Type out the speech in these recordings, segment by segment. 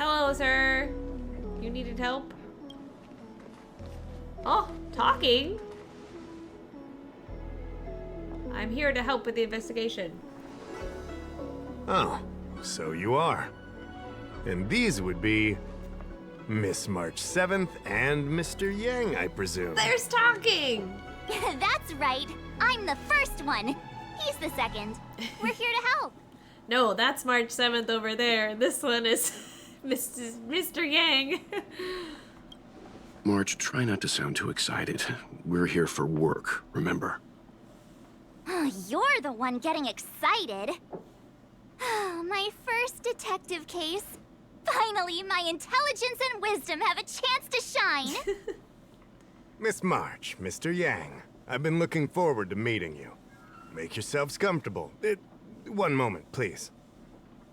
Hello, sir. You needed help? Oh, talking? I'm here to help with the investigation. Oh, so you are. And these would be Miss March 7th and Mr. Yang, I presume. There's talking! That's right. I'm the first one. He's the second. We're here to help. No, that's March 7th over there. This one is Mr. Yang. March, try not to sound too excited. We're here for work, remember? Oh, you're the one getting excited. My first detective case. Finally, my intelligence and wisdom have a chance to shine. Miss March, Mr. Yang, I've been looking forward to meeting you. Make yourselves comfortable. One moment, please.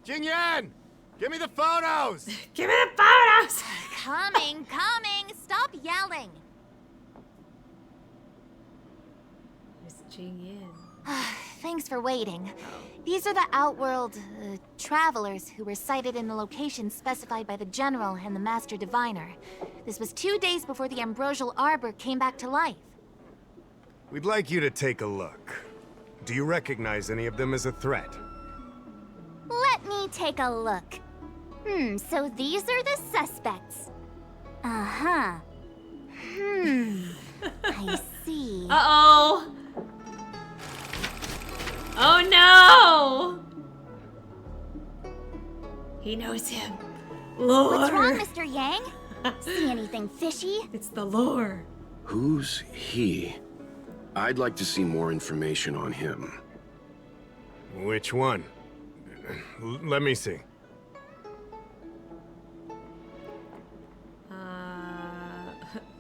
Jingyan! Give me the photos! Give me the photos! Coming. Stop yelling. Miss Jing Yin. Thanks for waiting. These are the Outworld travelers who were sighted in the location specified by the General and the Master Diviner. This was 2 days before the Ambrosial Arbor came back to life. We'd like you to take a look. Do you recognize any of them as a threat? Let me take a look. So these are the suspects. Uh-huh. I see. Uh-oh! Oh no! He knows him. Lore! What's wrong, Mr. Yang? See anything fishy? It's the lore. Who's he? I'd like to see more information on him. Which one? Let me see.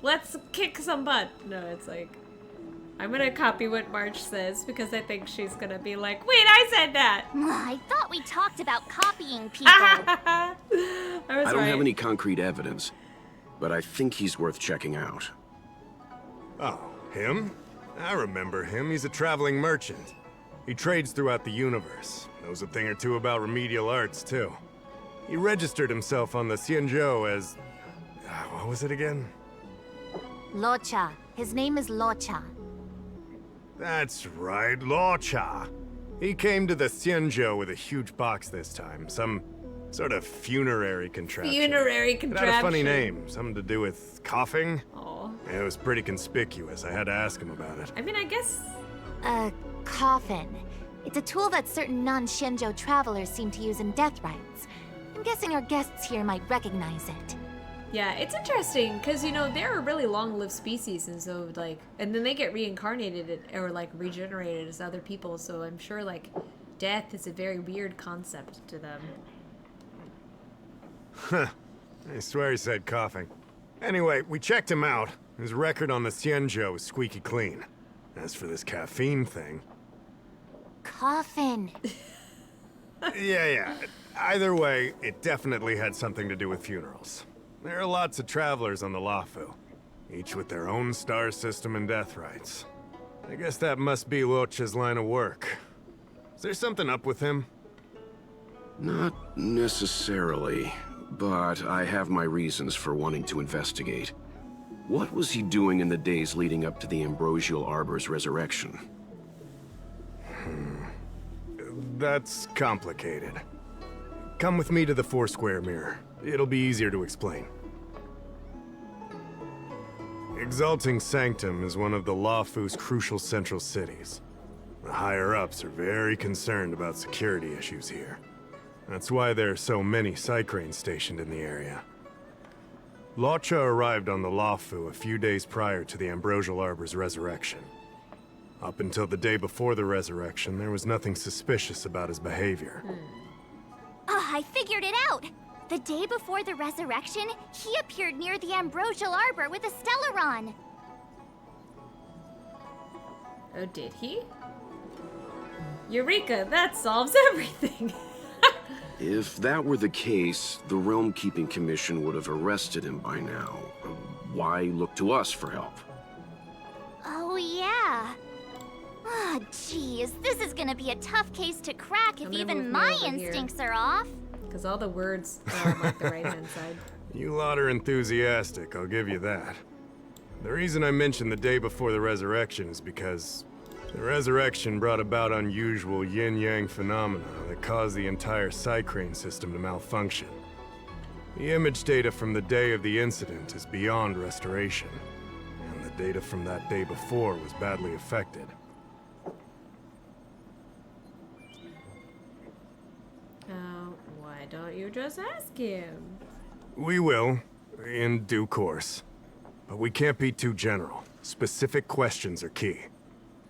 Let's kick some butt. No, it's like, I'm gonna copy what March says because I think she's gonna be like, wait, I said that! I thought we talked about copying people. I was I don't right. have any concrete evidence, but I think he's worth checking out. Oh, him? I remember him. He's a traveling merchant. He trades throughout the universe. Knows a thing or two about remedial arts, too. He registered himself on the Xianzhou as... what was it again? Loucha. His name is Loucha. That's right, Loucha. He came to the Xianzhou with a huge box this time. Some sort of funerary contraption. Funerary It contraption. had a funny name. Something to do with coughing. Aw. It was pretty conspicuous. I had to ask him about it. I mean, I guess... A coffin. It's a tool that certain non-Shenzhou travelers seem to use in death rites. I'm guessing our guests here might recognize it. Yeah, it's interesting, because, you know, they're a really long-lived species, and so, like, and then they get reincarnated or, like, regenerated as other people, so I'm sure, like, death is a very weird concept to them. Huh. I swear he said coughing. Anyway, we checked him out. His record on the Xianzhou is squeaky clean. As for this caffeine thing... Coffin. Yeah. Either way, it definitely had something to do with funerals. There are lots of travelers on the Luofu, each with their own star system and death rites. I guess that must be Loucha's line of work. Is there something up with him? Not necessarily, but I have my reasons for wanting to investigate. What was he doing in the days leading up to the Ambrosial Arbor's resurrection? That's complicated. Come with me to the Four-Square Mirror. It'll be easier to explain. Exalting Sanctum is one of the Luofu's crucial central cities. The higher-ups are very concerned about security issues here. That's why there are so many Psycranes stationed in the area. Loucha arrived on the Luofu a few days prior to the Ambrosial Arbor's resurrection. Up until the day before the resurrection, there was nothing suspicious about his behavior. I figured it out! The day before the resurrection, he appeared near the Ambrosial Arbor with a Stellaron. Oh, did he? Eureka, that solves everything! If that were the case, the Realm Keeping Commission would have arrested him by now. Why look to us for help? Oh, yeah. Ah, geez, this is gonna be a tough case to crack if I'm gonna even move me my over here. instincts are off. Because all the words are marked the right-hand side. You lot are enthusiastic, I'll give you that. The reason I mentioned the day before the resurrection is because the resurrection brought about unusual yin-yang phenomena that caused the entire Psycrane system to malfunction. The image data from the day of the incident is beyond restoration, and the data from that day before was badly affected. Why don't you just ask him? We will, in due course. But we can't be too general. Specific questions are key.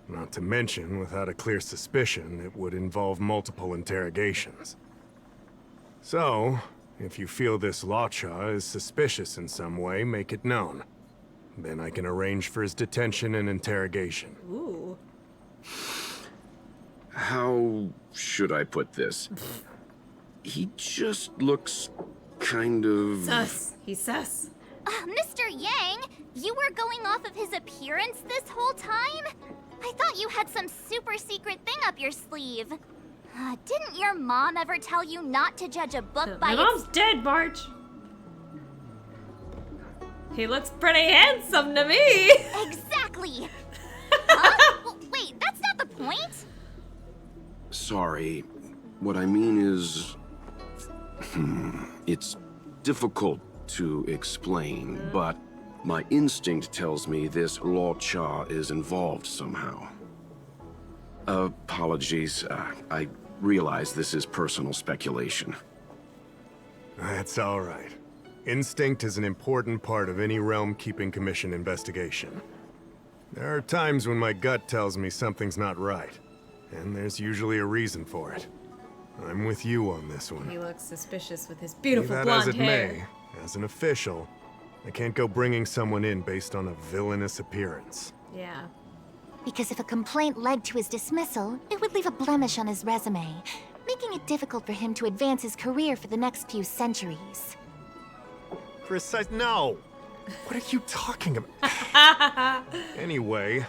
Not to mention, without a clear suspicion, it would involve multiple interrogations. So, if you feel this Loucha is suspicious in some way, make it known. Then I can arrange for his detention and interrogation. Ooh. How should I put this? He just looks kind of... Sus. He's sus. Mr. Yang, you were going off of his appearance this whole time? I thought you had some super secret thing up your sleeve. Didn't your mom ever tell you not to judge a book by My mom's dead, March. He looks pretty handsome to me. Exactly! Huh? Well, wait, that's not the point! Sorry. What I mean is... it's difficult to explain, but my instinct tells me this Loucha is involved somehow. Apologies. I realize this is personal speculation. That's all right. Instinct is an important part of any Realm Keeping Commission investigation. There are times when my gut tells me something's not right, and there's usually a reason for it. I'm with you on this one. He looks suspicious with his beautiful Be that blonde as it hair. may, as an official, I can't go bringing someone in based on a villainous appearance. Yeah. Because if a complaint led to his dismissal, it would leave a blemish on his resume, making it difficult for him to advance his career for the next few centuries. No! What are you talking about? Anyway,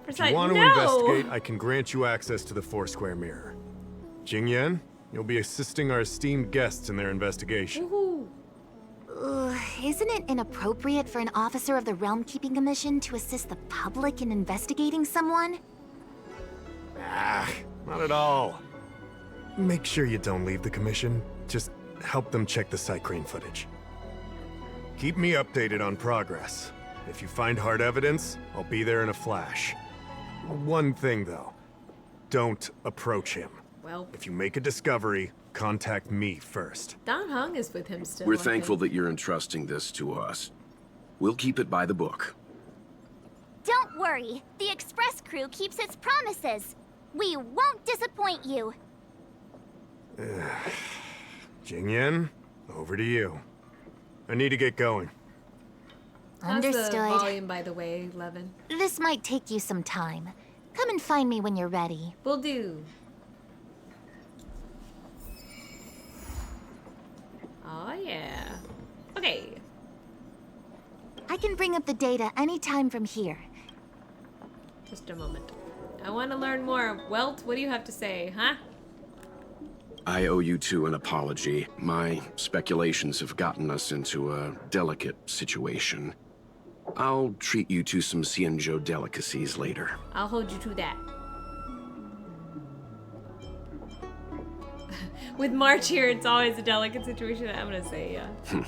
if you want to investigate, I can grant you access to the Foursquare Mirror. Jingyan, you'll be assisting our esteemed guests in their investigation. Woohoo. Isn't it inappropriate for an officer of the Realm Keeping Commission to assist the public in investigating someone? Not at all. Make sure you don't leave the commission. Just help them check the Psycrane footage. Keep me updated on progress. If you find hard evidence, I'll be there in a flash. One thing, though. Don't approach him. Well, If you make a discovery, contact me first. Don Hung is with him still. We're I think. thankful that you're entrusting this to us. We'll keep it by the book. Don't worry, the Express crew keeps its promises. We won't disappoint you. Jingyan, over to you. I need to get going. How's the Understood. volume, by the way, Levin? This might take you some time. Come and find me when you're ready. Will do. Oh, yeah. Okay. I can bring up the data anytime from here. Just a moment. I want to learn more. Welt, what do you have to say, huh? I owe you two an apology. My speculations have gotten us into a delicate situation. I'll treat you to some Xianzhou delicacies later. I'll hold you to that. With March here, it's always a delicate situation. I'm gonna say, yeah.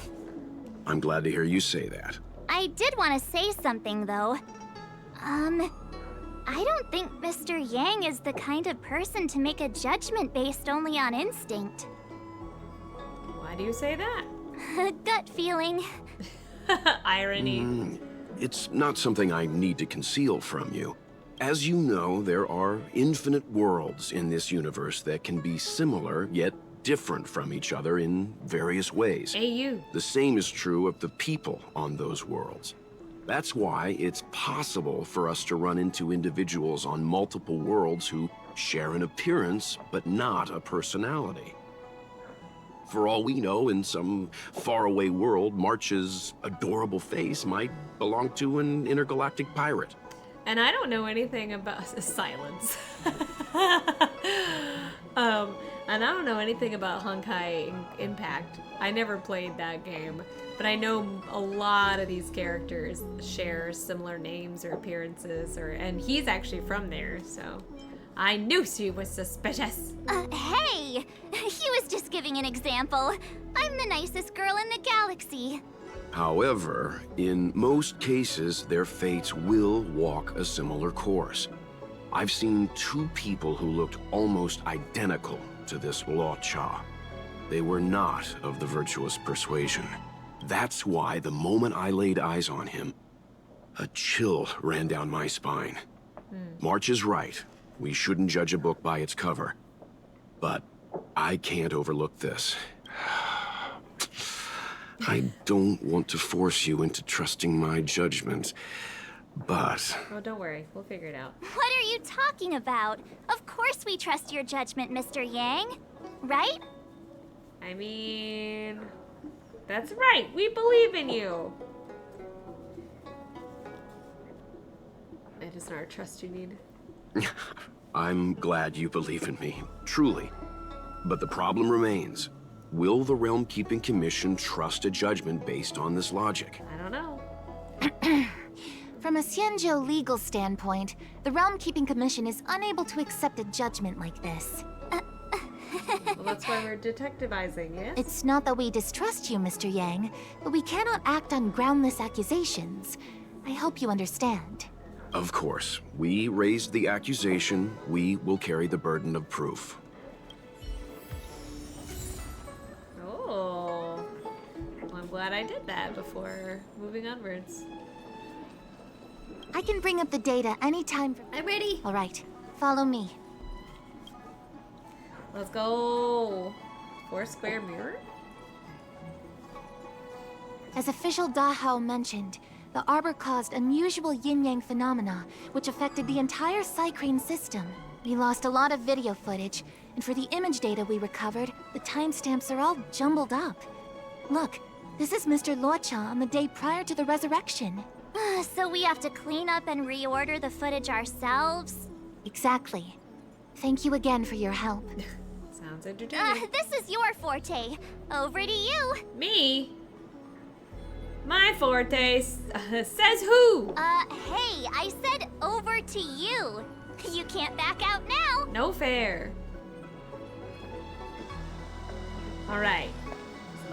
I'm glad to hear you say that. I did want to say something, though. I don't think Mr. Yang is the kind of person to make a judgment based only on instinct. Why do you say that? Gut feeling. Irony. It's not something I need to conceal from you. As you know, there are infinite worlds in this universe that can be similar, yet different from each other in various ways. Hey, you. The same is true of the people on those worlds. That's why it's possible for us to run into individuals on multiple worlds who share an appearance, but not a personality. For all we know, in some faraway world, March's adorable face might belong to an intergalactic pirate. And I don't know anything about silence. And I don't know anything about Honkai Impact. I never played that game. But I know a lot of these characters share similar names or appearances, and he's actually from there, so I knew she was suspicious. Hey! He was just giving an example. I'm the nicest girl in the galaxy. However, in most cases, their fates will walk a similar course. I've seen two people who looked almost identical to this Loucha. They were not of the virtuous persuasion. That's why the moment I laid eyes on him, a chill ran down my spine. March is right. We shouldn't judge a book by its cover. But I can't overlook this. I don't want to force you into trusting my judgment, but... Oh, don't worry. We'll figure it out. What are you talking about? Of course we trust your judgment, Mr. Yang. Right? I mean... That's right. We believe in you. It is not a trust you need. I'm glad you believe in me, truly. But the problem remains. Will the Realm Keeping Commission trust a judgment based on this logic? I don't know. From a Xianzhou legal standpoint, the Realm Keeping Commission is unable to accept a judgment like this. Well, that's why we're detectivizing, yes? It's not that we distrust you, Mr. Yang, but we cannot act on groundless accusations. I hope you understand. Of course. We raised the accusation. We will carry the burden of proof. Oh. Well, I'm glad I did that before moving onwards. I can bring up the data anytime. I'm ready. All right, follow me. Let's go. 4-square mirror? As official Dahao mentioned, the Arbor caused unusual yin-yang phenomena, which affected the entire Cycrane system. We lost a lot of video footage, and for the image data we recovered, the timestamps are all jumbled up. Look, this is Mr. Loucha on the day prior to the resurrection. So we have to clean up and reorder the footage ourselves? Exactly. Thank you again for your help. Sounds entertaining. This is your forte. Over to you. Me? My forte says who? Hey, I said over to you. You can't back out now. No fair. Alright.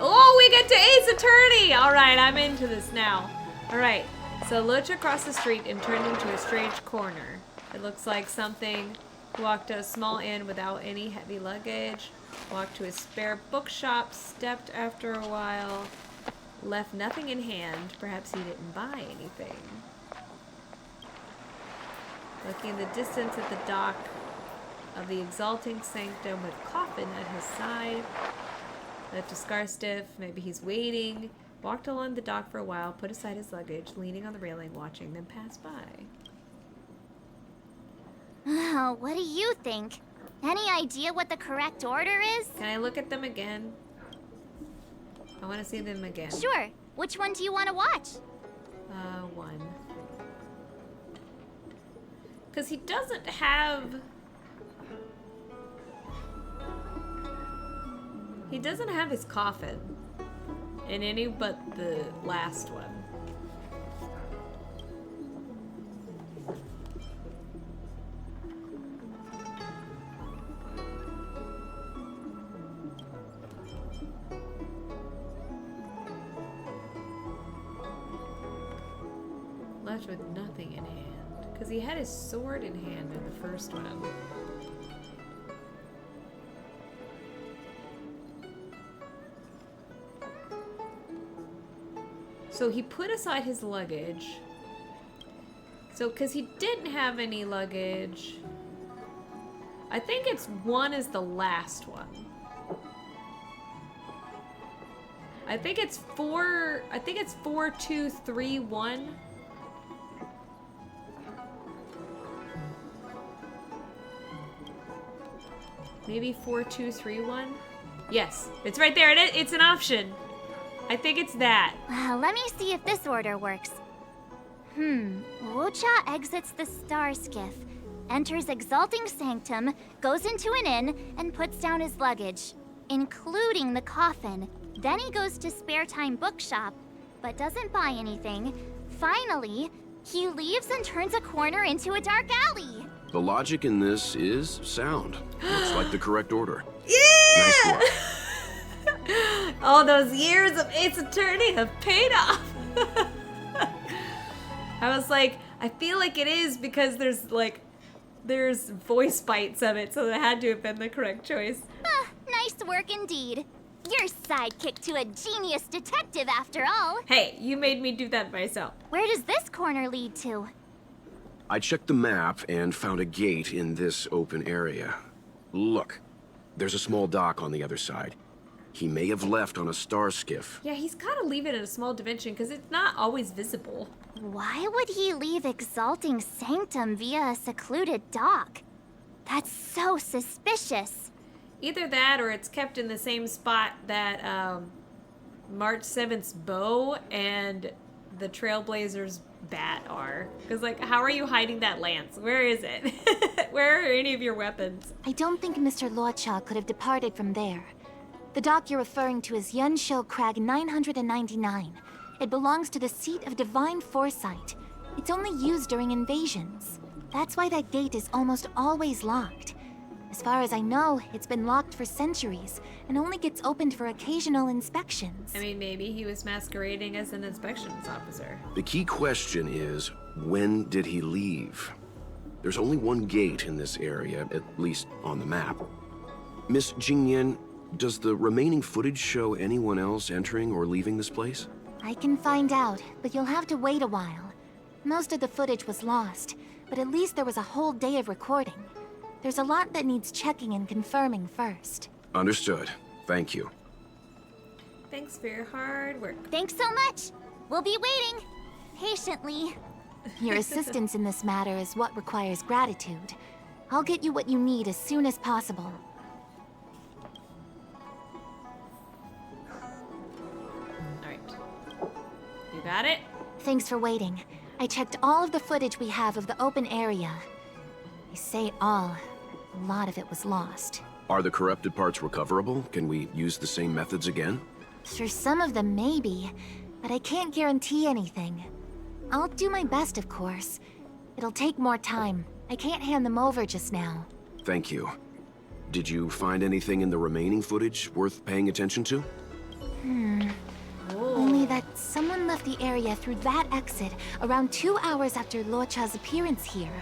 Oh, we get to Ace Attorney! Alright, I'm into this now. Alright, so Loucha crossed the street and turned into a strange corner. It looks like something. Walked to a small inn without any heavy luggage. Walked to a spare bookshop, stepped after a while. Left nothing in hand. Perhaps he didn't buy anything. Looking in the distance at the dock of the exalting sanctum with coffin at his side. Left a scar stiff. Maybe he's waiting. Walked along the dock for a while, put aside his luggage, leaning on the railing, watching them pass by. What do you think? Any idea what the correct order is? Can I look at them again? I want to see them again. Sure. Which one do you want to watch? One. Because he doesn't have... He doesn't have his coffin in any but the last one. Left with nothing in hand. Because he had his sword in hand in the first one. So he put aside his luggage. So, because he didn't have any luggage. I think it's 1 is the last one. I think it's 4, 2, 3, 1. Maybe 4, 2, 3, 1? Yes, it's right there. It's an option. I think it's that. Let me see if this order works. Loucha exits the star skiff. enters Exalting Sanctum, goes into an inn, and puts down his luggage, including the coffin. Then he goes to Spare Time Bookshop, but doesn't buy anything. Finally, he leaves and turns a corner into a dark alley. The logic in this is sound. Looks like the correct order. Yeah! Nice work. All those years of Ace Attorney have paid off. I was like, I feel like it is because there's voice bites of it, so that had to have been the correct choice. Nice work indeed. You're sidekick to a genius detective after all. Hey, you made me do that myself. Where does this corner lead to? I checked the map and found a gate in this open area. Look, there's a small dock on the other side. He may have left on a star skiff. Yeah, he's gotta leave it in a small dimension because it's not always visible. Why would he leave Exalting Sanctum via a secluded dock? That's so suspicious. Either that or it's kept in the same spot that March 7th's bow and the Trailblazers bat are. Because, like, how are you hiding that lance? Where is it? Where are any of your weapons? I don't think Mr. Loucha could have departed from there. The dock you're referring to is Yunsho Crag 999. It belongs to the seat of divine foresight. It's only used during invasions. That's why that gate is almost always locked. As far as I know, it's been locked for centuries and only gets opened for occasional inspections. I mean, maybe he was masquerading as an inspections officer. The key question is, when did he leave? There's only one gate in this area, at least on the map. Miss Jingyan, does the remaining footage show anyone else entering or leaving this place? I can find out, but you'll have to wait a while. Most of the footage was lost, but at least there was a whole day of recording. There's a lot that needs checking and confirming first. Understood. Thank you. Thanks for your hard work. Thanks so much. We'll be waiting. Patiently. Your assistance in this matter is what requires gratitude. I'll get you what you need as soon as possible. Alright. You got it? Thanks for waiting. I checked all of the footage we have of the open area. I say all. A lot of it was lost. Are the corrupted parts recoverable? Can we use the same methods again? For some of them, maybe. But I can't guarantee anything. I'll do my best, of course. It'll take more time. I can't hand them over just now. Thank you. Did you find anything in the remaining footage worth paying attention to? Only that someone left the area through that exit around 2 hours after Loucha's appearance here.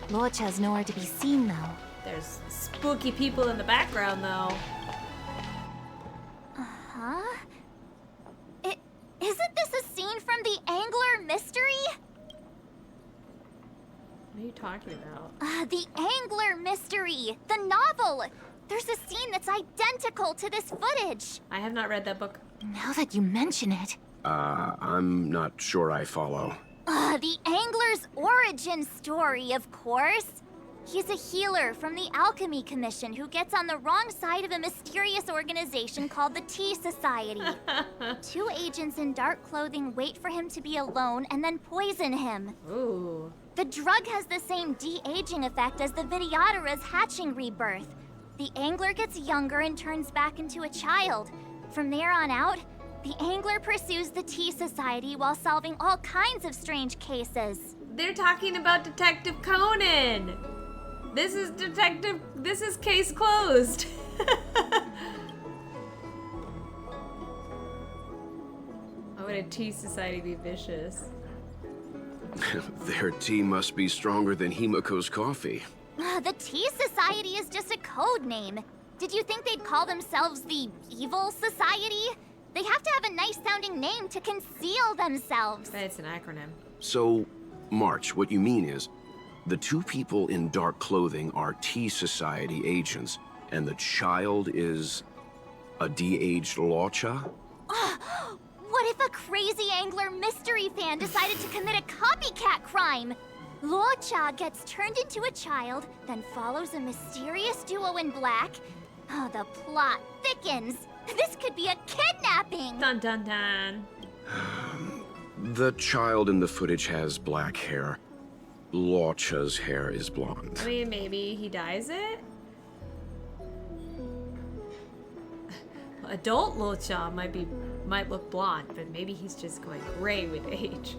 Loucha's nowhere to be seen, though. There's spooky people in the background, though. Huh? Isn't this a scene from the Angler Mystery? What are you talking about? The Angler Mystery, the novel. There's a scene that's identical to this footage. I have not read that book. Now that you mention it... I'm not sure I follow. The Angler's origin story, of course. He's a healer from the Alchemy Commission who gets on the wrong side of a mysterious organization called the Tea Society. 2 agents in dark clothing wait for him to be alone and then poison him. Ooh. The drug has the same de-aging effect as the Vidyadhara's hatching rebirth. The Angler gets younger and turns back into a child. From there on out, the Angler pursues the Tea Society while solving all kinds of strange cases. They're talking about Detective Conan. This is case closed. Why would a tea society be vicious? Their tea must be stronger than Himiko's coffee. The Tea Society is just a code name. Did you think they'd call themselves the Evil Society? They have to have a nice-sounding name to conceal themselves. But it's an acronym. So, March, what you mean is, the 2 people in dark clothing are Tea Society agents, and the child is a de-aged Loucha? What if a crazy Angler mystery fan decided to commit a copycat crime? Loucha gets turned into a child, then follows a mysterious duo in black. Oh, the plot thickens. This could be a kidnapping! Dun dun dun. The child in the footage has black hair. Loucha's hair is blonde. I mean, maybe he dyes it? Adult Loucha might look blonde, but maybe he's just going gray with age.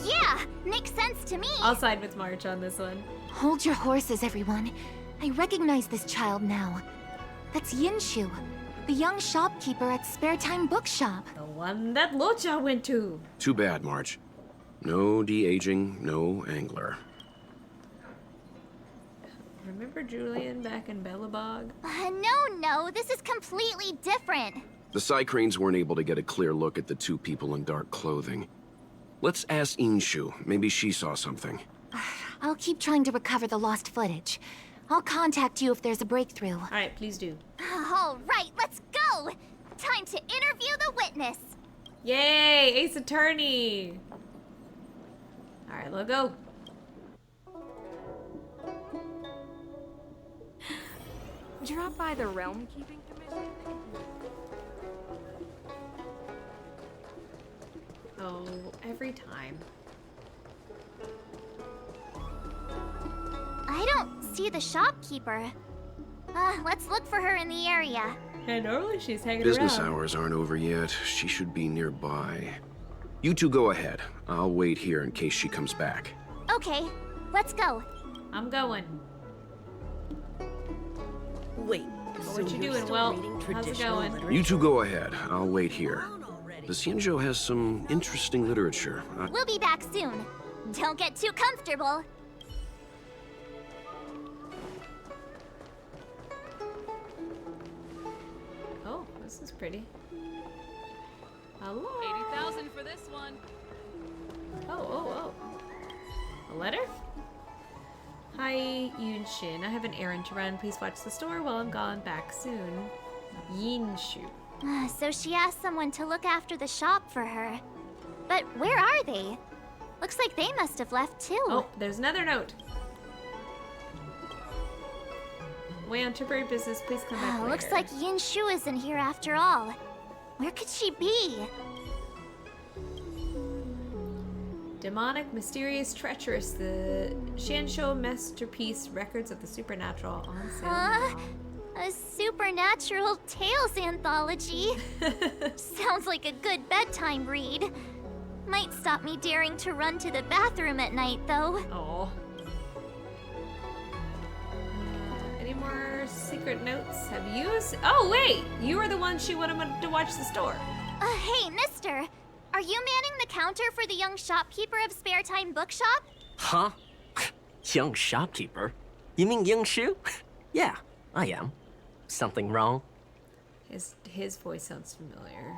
Yeah, makes sense to me. I'll side with March on this one. Hold your horses, everyone. I recognize this child now. That's Yinshu, the young shopkeeper at Spare Time Bookshop. The one that Loucha went to. Too bad, Marge. No de-aging, no angler. Remember Julian back in Bellabog? No, this is completely different. The Cycranes weren't able to get a clear look at the two people in dark clothing. Let's ask Inshu. Maybe she saw something. I'll keep trying to recover the lost footage. I'll contact you if there's a breakthrough. All right, please do. All right, let's go. Time to interview the witness. Yay, Ace Attorney. All right, let's go. Drop by the Realm Keeping Commission? Oh, every time. I don't see the shopkeeper. Let's look for her in the area. And normally she's hanging Business around. hours aren't over yet. She should be nearby. You two go ahead. I'll wait here in case she comes back. Okay, let's go. I'm going. Wait, What so you you're doing? still Well, reading how's it traditional going? literature? You two go ahead. I'll wait here. The Xianzhou has some interesting literature. We'll be back soon. Don't get too comfortable. Oh, this is pretty. Hello. 80,000 for this one. Oh. A letter? Hi, Yunshin. I have an errand to run. Please watch the store while I'm gone. Back soon. Yinshu. So she asked someone to look after the shop for her. But where are they? Looks like they must have left too. Oh, there's another note. Way on temporary business. Please come back later. Looks like Yinshu isn't here after all. Where could she be? Demonic, mysterious, treacherous. The Xianzhou masterpiece, records of the supernatural on sale Huh? now. A supernatural tales anthology. Sounds like a good bedtime read. Might stop me daring to run to the bathroom at night, though. Oh. Any more secret notes? Have you? Oh wait, you were the one she wanted to watch the store. Hey, mister. Are you manning the counter for the young shopkeeper of Spare Time Bookshop? Huh? Young shopkeeper? You mean Yingshu? Yeah, I am. Something wrong? His voice sounds familiar.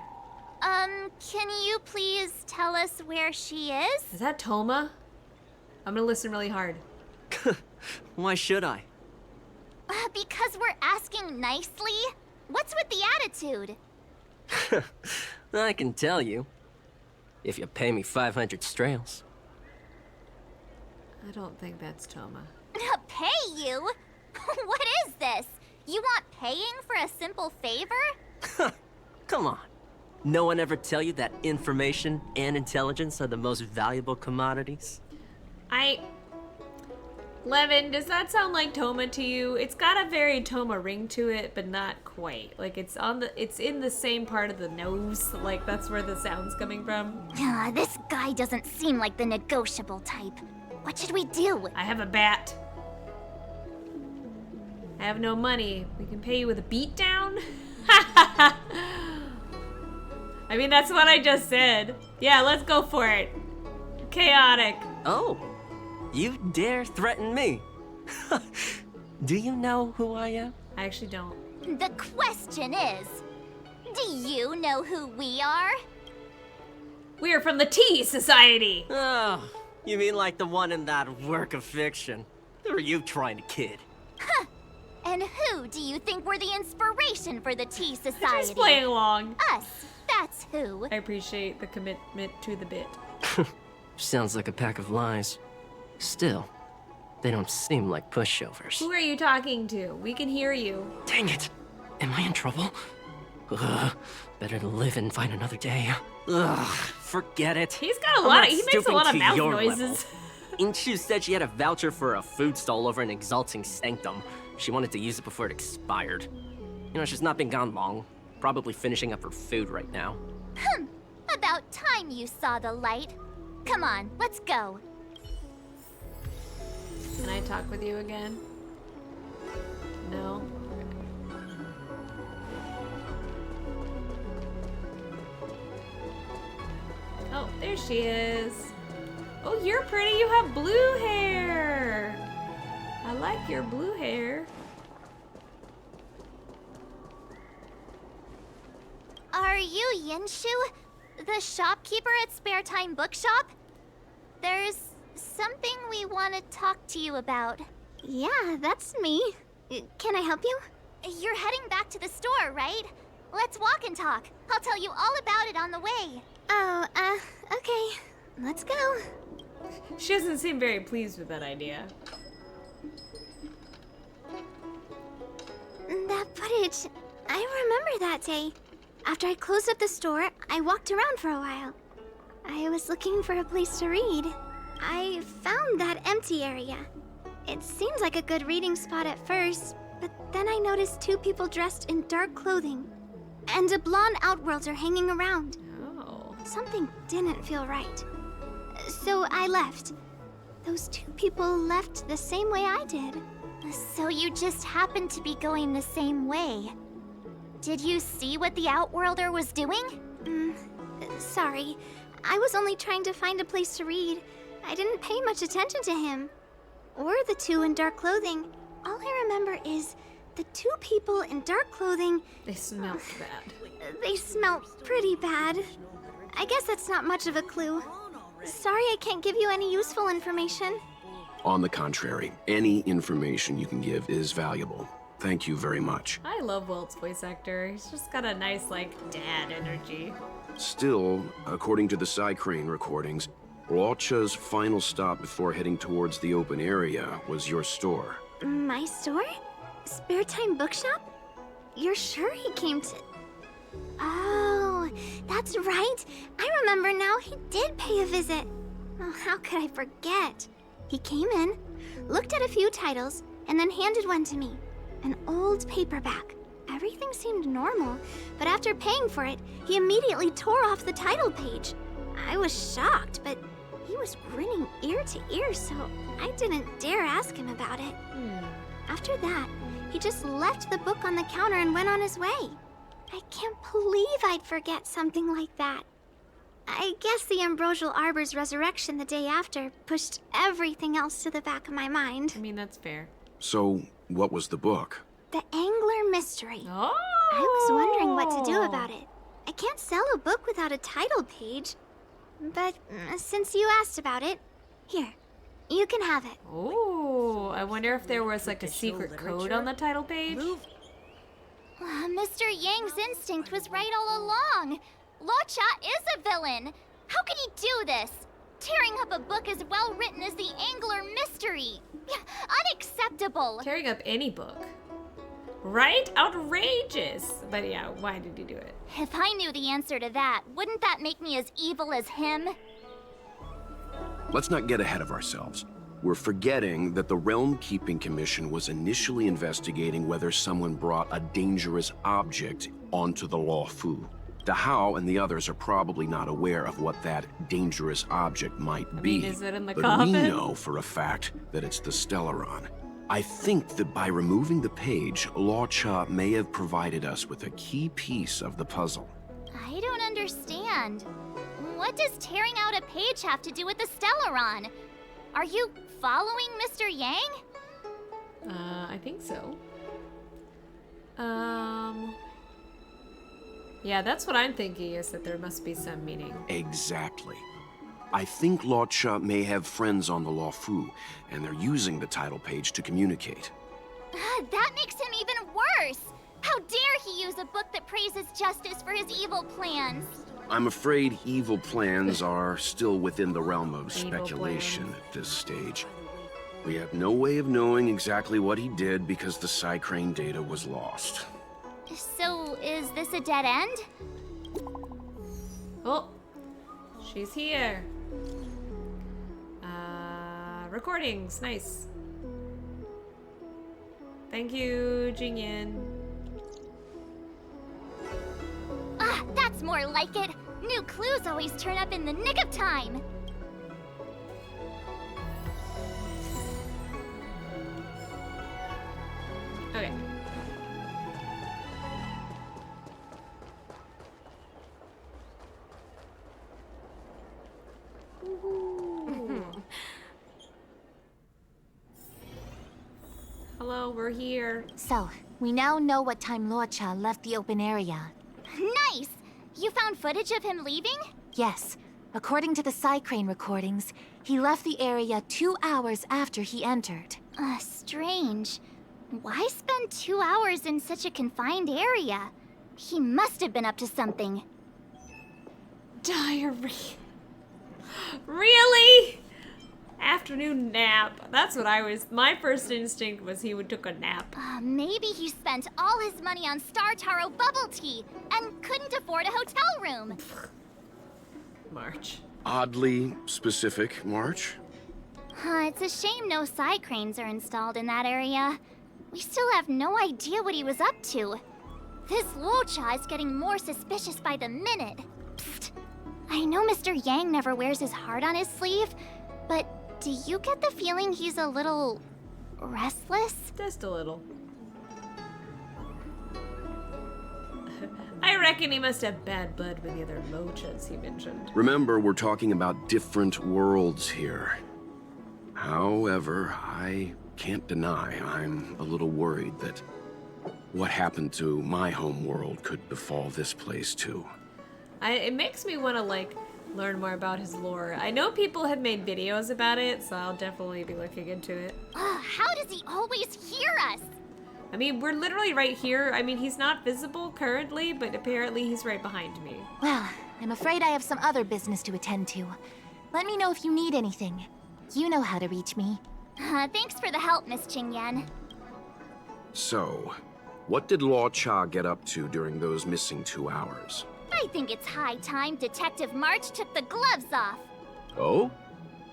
Can you please tell us where she is? Is that Toma? I'm gonna listen really hard. Why should I? Because we're asking nicely. What's with the attitude? I can tell you. If you pay me 500 strails. I don't think that's Toma. Pay you? What is this? You want paying for a simple favor? Come on. No one ever tell you that information and intelligence are the most valuable commodities? Levin, does that sound like Toma to you? It's got a very Toma ring to it, but not quite. Like it's in the same part of the nose. Like that's where the sound's coming from. This guy doesn't seem like the negotiable type. What should we do? I have a bat. I have no money. We can pay you with a beatdown? I mean, that's what I just said. Yeah, let's go for it. Chaotic. Oh, you dare threaten me? Do you know who I am? I actually don't. The question is, do you know who we are? We are from the Tea Society. Oh, you mean like the one in that work of fiction? Who are you trying to kid? And who do you think were the inspiration for the Tea Society? Just playing along. Us. That's who. I appreciate the commitment to the bit. Sounds like a pack of lies. Still, they don't seem like pushovers. Who are you talking to? We can hear you. Dang it! Am I in trouble? Ugh, better to live and find another day. Ugh, forget it. He's got a I'm lot. not He makes a stooping lot of to mouth your noises. level. Inchu said she had a voucher for a food stall over in Exalting Sanctum. She wanted to use it before it expired. You know, she's not been gone long. Probably finishing up her food right now. About time you saw the light. Come on, let's go. Can I talk with you again? No. Oh, there she is. Oh, you're pretty. You have blue hair. I like your blue hair. Are you Yinshu? The shopkeeper at Spare Time Bookshop? There's something we want to talk to you about. Yeah, that's me. Can I help you? You're heading back to the store, right? Let's walk and talk. I'll tell you all about it on the way. Oh, okay. Let's go. She doesn't seem very pleased with that idea. That footage, I remember that day. After I closed up the store, I walked around for a while. I was looking for a place to read. I found that empty area. It seemed like a good reading spot at first, but then I noticed two people dressed in dark clothing and a blonde outworlder hanging around. Oh. Something didn't feel right. So I left. Those two people left the same way I did. So you just happened to be going the same way. Did you see what the Outworlder was doing? Sorry. I was only trying to find a place to read. I didn't pay much attention to him. Or the two in dark clothing. All I remember is the two people in dark clothing. They smelled bad. They smell pretty bad. I guess that's not much of a clue. Sorry I can't give you any useful information. On the contrary, any information you can give is valuable. Thank you very much. I love Wilt's voice actor. He's just got a nice, like, dad energy. Still, according to the Psycrane recordings, Loucha's final stop before heading towards the open area was your store. My store? Spare Time Bookshop? You're sure he came to... Oh, that's right. I remember now, he did pay a visit. Oh, how could I forget? He came in, looked at a few titles, and then handed one to me. An old paperback. Everything seemed normal, but after paying for it, he immediately tore off the title page. I was shocked, but he was grinning ear to ear, so I didn't dare ask him about it. After that, he just left the book on the counter and went on his way. I can't believe I'd forget something like that. I guess the Ambrosial Arbor's resurrection the day after pushed everything else to the back of my mind. I mean, that's fair. So, what was the book? The Angler Mystery. Oh! I was wondering what to do about it. I can't sell a book without a title page. But since you asked about it, here, you can have it. Oh, I wonder if there was like a secret code on the title page. Mr. Yang's instinct was right all along. Loucha is a villain. How could he do this? Tearing up a book as well written as the Angler Mystery. Unacceptable. Tearing up any book. Right? Outrageous. But yeah, why did he do it? If I knew the answer to that, wouldn't that make me as evil as him? Let's not get ahead of ourselves. We're forgetting that the Realm Keeping Commission was initially investigating whether someone brought a dangerous object onto the Luofu. Dahao and the others are probably not aware of what that dangerous object might be. mean, is it in the but coffin? we know for a fact that it's the Stellaron. I think that by removing the page, Loucha may have provided us with a key piece of the puzzle. I don't understand. What does tearing out a page have to do with the Stellaron? Are you following Mr. Yang? I think so. Yeah, that's what I'm thinking, is that there must be some meaning. Exactly. I think Loucha may have friends on the Luofu, and they're using the title page to communicate. That makes him even worse! How dare he use a book that praises justice for his evil plans? I'm afraid evil plans are still within the realm of Evil speculation plans. at this stage. We have no way of knowing exactly what he did because the Psycrane data was lost. So, is this a dead end? Oh, she's here. Recordings, nice. Thank you, Jingyan. Ah, that's more like it. New clues always turn up in the nick of time. Okay. Hello, we're here. So, we now know what time Loucha left the open area. Nice! You found footage of him leaving? Yes, according to the Psycrane recordings, he left the area 2 hours after he entered. Strange. Why spend 2 hours in such a confined area? He must have been up to something. Diary. Really? Afternoon nap. That's what I was. My first instinct was he would took a nap. Maybe he spent all his money on Star Taro bubble tea and couldn't afford a hotel room. March. Oddly specific, March. It's a shame no side cranes are installed in that area. We still have no idea what he was up to. This Loucha is getting more suspicious by the minute. Psst. I know Mr. Yang never wears his heart on his sleeve, but do you get the feeling he's a little restless? Just a little. I reckon he must have bad blood with the other Louchas he mentioned. Remember, we're talking about different worlds here. However, I can't deny I'm a little worried that what happened to my home world could befall this place too. It makes me want to, like, learn more about his lore. I know people have made videos about it, so I'll definitely be looking into it. How does he always hear us? I mean, we're literally right here. I mean, he's not visible currently, but apparently he's right behind me. Well, I'm afraid I have some other business to attend to. Let me know if you need anything. You know how to reach me. Thanks for the help, Miss Qingyan. So, what did Loucha get up to during those missing 2 hours? I think it's high time Detective March took the gloves off. Oh?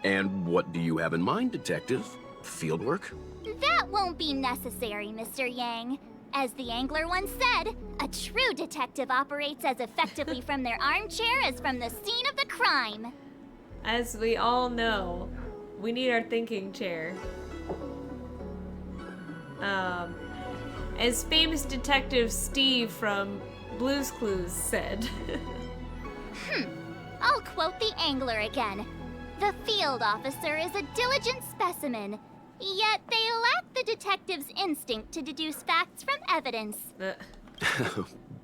And what do you have in mind, Detective? Fieldwork? That won't be necessary, Mr. Yang. As the angler once said, a true detective operates as effectively from their armchair as from the scene of the crime. As we all know, we need our thinking chair. As famous detective Steve from Blue's Clues said. I'll quote the angler again. The field officer is a diligent specimen, yet they lack the detective's instinct to deduce facts from evidence.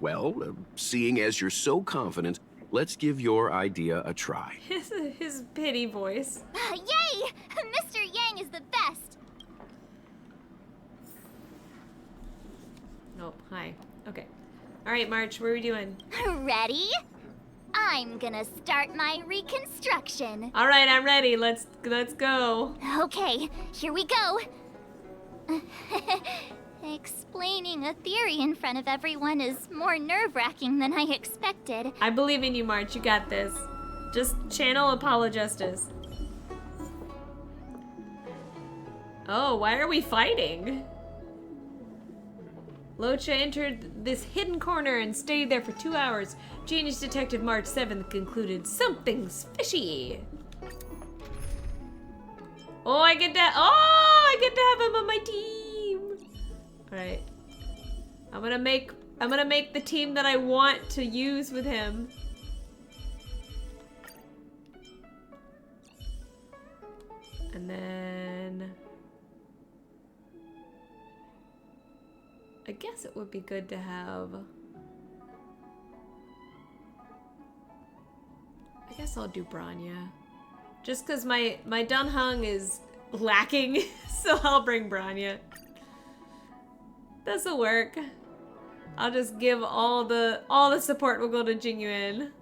Well, seeing as you're so confident, let's give your idea a try. His pity voice. Yay! Mr. Yang is the best. Oh, hi. Okay. All right, March, what are we doing? Ready? I'm gonna start my reconstruction. All right, I'm ready. Let's go. Okay, here we go. Explaining a theory in front of everyone is more nerve-wracking than I expected. I believe in you, March. You got this. Just channel Apolojustice. Oh, why are we fighting? Loucha entered this hidden corner and stayed there for 2 hours. Genius Detective March 7th concluded something's fishy. Oh, I get to have him on my team. All right. I'm gonna make the team that I want to use with him. And then I guess it would be good to have. I guess I'll do Branya. Just because my Dunhung is lacking, so I'll bring Branya. This'll work. I'll just give all the support will go to Jingyuan.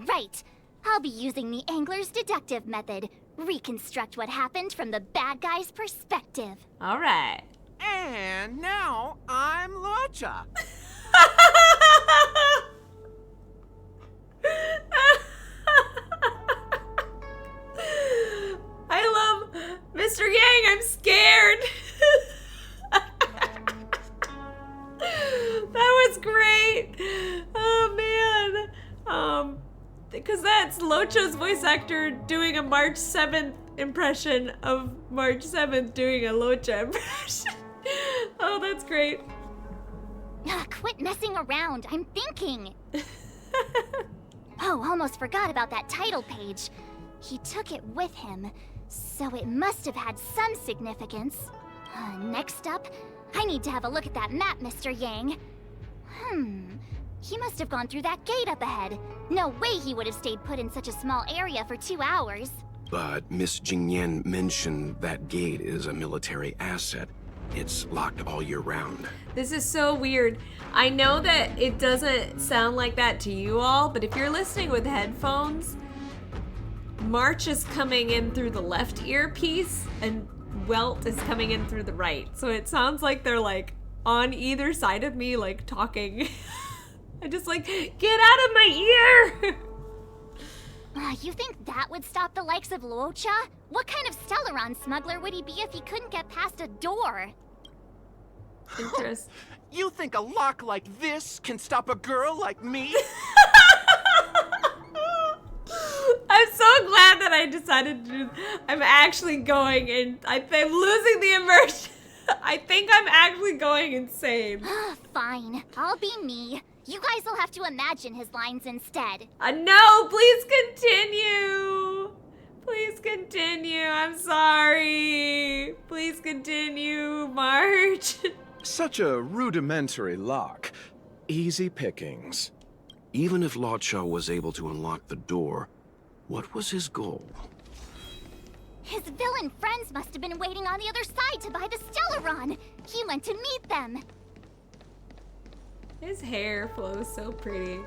Right. I'll be using the angler's deductive method. Reconstruct what happened from the bad guy's perspective. All right. And now I'm Loucha. I love Mr. Yang. I'm scared. That was great. Oh man. Because that's Loucha's voice actor doing a March 7th impression of March 7th doing a Loucha impression. Oh, that's great. Quit messing around. I'm thinking. Oh, almost forgot about that title page. He took it with him, so it must have had some significance. Next up, I need to have a look at that map, Mr. Yang. He must have gone through that gate up ahead. No way he would have stayed put in such a small area for 2 hours. But Miss Jingyan mentioned that gate is a military asset. It's locked all year round. This is so weird. I know that it doesn't sound like that to you all, but if you're listening with headphones, March is coming in through the left earpiece and Welt is coming in through the right. So it sounds like they're like on either side of me, like talking. I just like, get out of my ear! You think that would stop the likes of Loucha? What kind of Stellaron smuggler would he be if he couldn't get past a door? Interesting. You think a lock like this can stop a girl like me? I'm so glad that I decided to do. I'm actually going and I'm losing the immersion. I think I'm actually going insane. Fine, I'll be me. You guys will have to imagine his lines instead. No, please continue. Please continue. I'm sorry. Please continue, March. Such a rudimentary lock. Easy pickings. Even if Loucha was able to unlock the door, what was his goal? His villain friends must have been waiting on the other side to buy the Stellaron. He went to meet them. His hair flows so pretty.